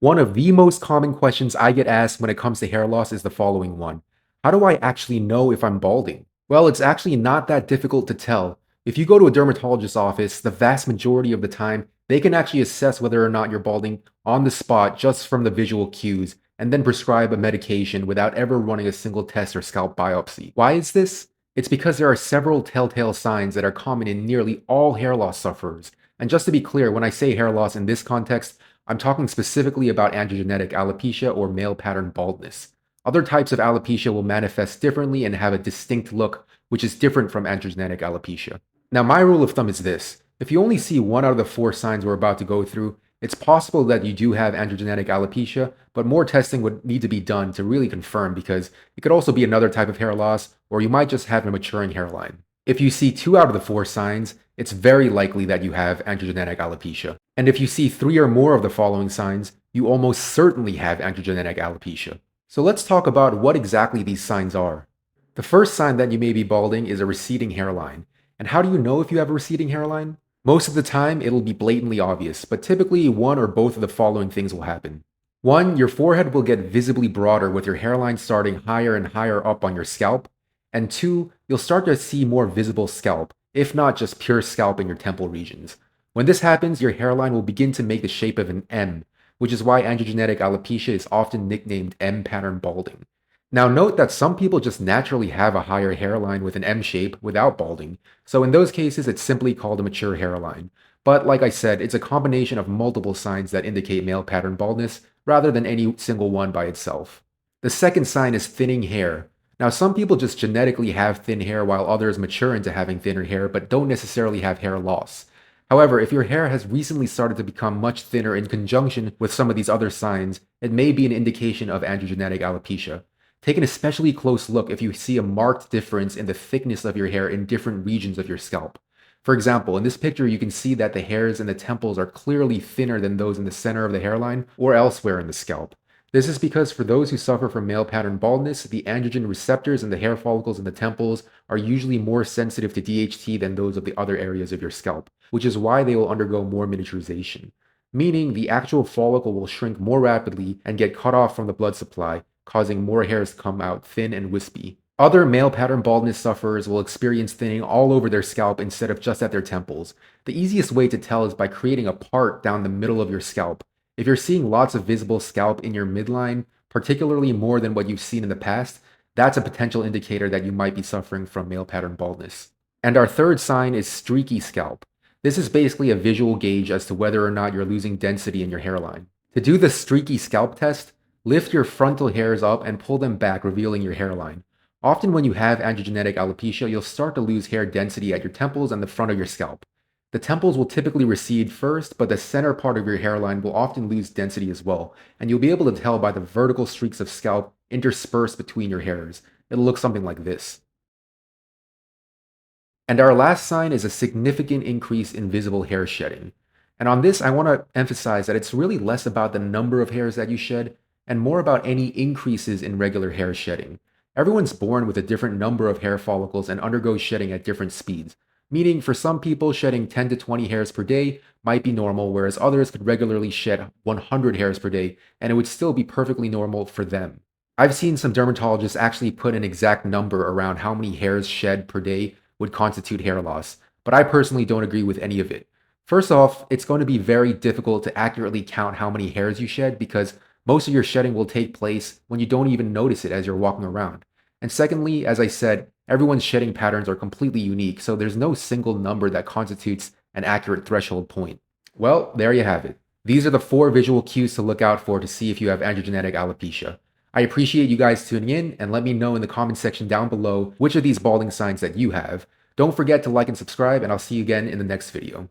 One of the most common questions I get asked when it comes to hair loss is the following one. How do I actually know if I'm balding? Well, it's actually not that difficult to tell. If you go to a dermatologist's office, the vast majority of the time, they can actually assess whether or not you're balding on the spot just from the visual cues, and then prescribe a medication without ever running a single test or scalp biopsy. Why is this? It's because there are several telltale signs that are common in nearly all hair loss sufferers. And just to be clear, when I say hair loss in this context, I'm talking specifically about androgenetic alopecia or male pattern baldness. Other types of alopecia will manifest differently and have a distinct look, which is different from androgenetic alopecia. Now, my rule of thumb is this. If you only see one out of the four signs we're about to go through, it's possible that you do have androgenetic alopecia, but more testing would need to be done to really confirm because it could also be another type of hair loss, or you might just have a maturing hairline. If you see two out of the four signs, it's very likely that you have androgenetic alopecia. And if you see three or more of the following signs, you almost certainly have androgenetic alopecia. So let's talk about what exactly these signs are. The first sign that you may be balding is a receding hairline. And how do you know if you have a receding hairline? Most of the time, it'll be blatantly obvious, but typically one or both of the following things will happen. One, your forehead will get visibly broader with your hairline starting higher and higher up on your scalp. And two, you'll start to see more visible scalp, if not just pure scalp in your temple regions. When this happens, your hairline will begin to make the shape of an M, which is why androgenetic alopecia is often nicknamed M pattern balding. Now note that some people just naturally have a higher hairline with an M shape without balding, so in those cases it's simply called a mature hairline. But like I said, it's a combination of multiple signs that indicate male pattern baldness rather than any single one by itself. The second sign is thinning hair. Now, some people just genetically have thin hair while others mature into having thinner hair but don't necessarily have hair loss. However, if your hair has recently started to become much thinner in conjunction with some of these other signs, it may be an indication of androgenetic alopecia. Take an especially close look if you see a marked difference in the thickness of your hair in different regions of your scalp. For example, in this picture, you can see that the hairs in the temples are clearly thinner than those in the center of the hairline or elsewhere in the scalp. This is because for those who suffer from male pattern baldness, the androgen receptors in the hair follicles in the temples are usually more sensitive to DHT than those of the other areas of your scalp, which is why they will undergo more miniaturization. Meaning the actual follicle will shrink more rapidly and get cut off from the blood supply, causing more hairs to come out thin and wispy. Other male pattern baldness sufferers will experience thinning all over their scalp instead of just at their temples. The easiest way to tell is by creating a part down the middle of your scalp. If you're seeing lots of visible scalp in your midline, particularly more than what you've seen in the past, that's a potential indicator that you might be suffering from male pattern baldness. And our third sign is streaky scalp. This is basically a visual gauge as to whether or not you're losing density in your hairline. To do the streaky scalp test, lift your frontal hairs up and pull them back, revealing your hairline. Often when you have androgenetic alopecia, you'll start to lose hair density at your temples and the front of your scalp. The temples will typically recede first, but the center part of your hairline will often lose density as well, and you'll be able to tell by the vertical streaks of scalp interspersed between your hairs. It'll look something like this. And our last sign is a significant increase in visible hair shedding. And on this, I want to emphasize that it's really less about the number of hairs that you shed and more about any increases in regular hair shedding. Everyone's born with a different number of hair follicles and undergoes shedding at different speeds. Meaning, for some people, shedding 10 to 20 hairs per day might be normal, whereas others could regularly shed 100 hairs per day, and it would still be perfectly normal for them. I've seen some dermatologists actually put an exact number around how many hairs shed per day would constitute hair loss, but I personally don't agree with any of it. First off, it's going to be very difficult to accurately count how many hairs you shed because most of your shedding will take place when you don't even notice it as you're walking around. And secondly, as I said, everyone's shedding patterns are completely unique, so there's no single number that constitutes an accurate threshold point. Well, there you have it. These are the 4 visual cues to look out for to see if you have androgenetic alopecia. I appreciate you guys tuning in, and let me know in the comment section down below which of these balding signs that you have. Don't forget to like and subscribe, and I'll see you again in the next video.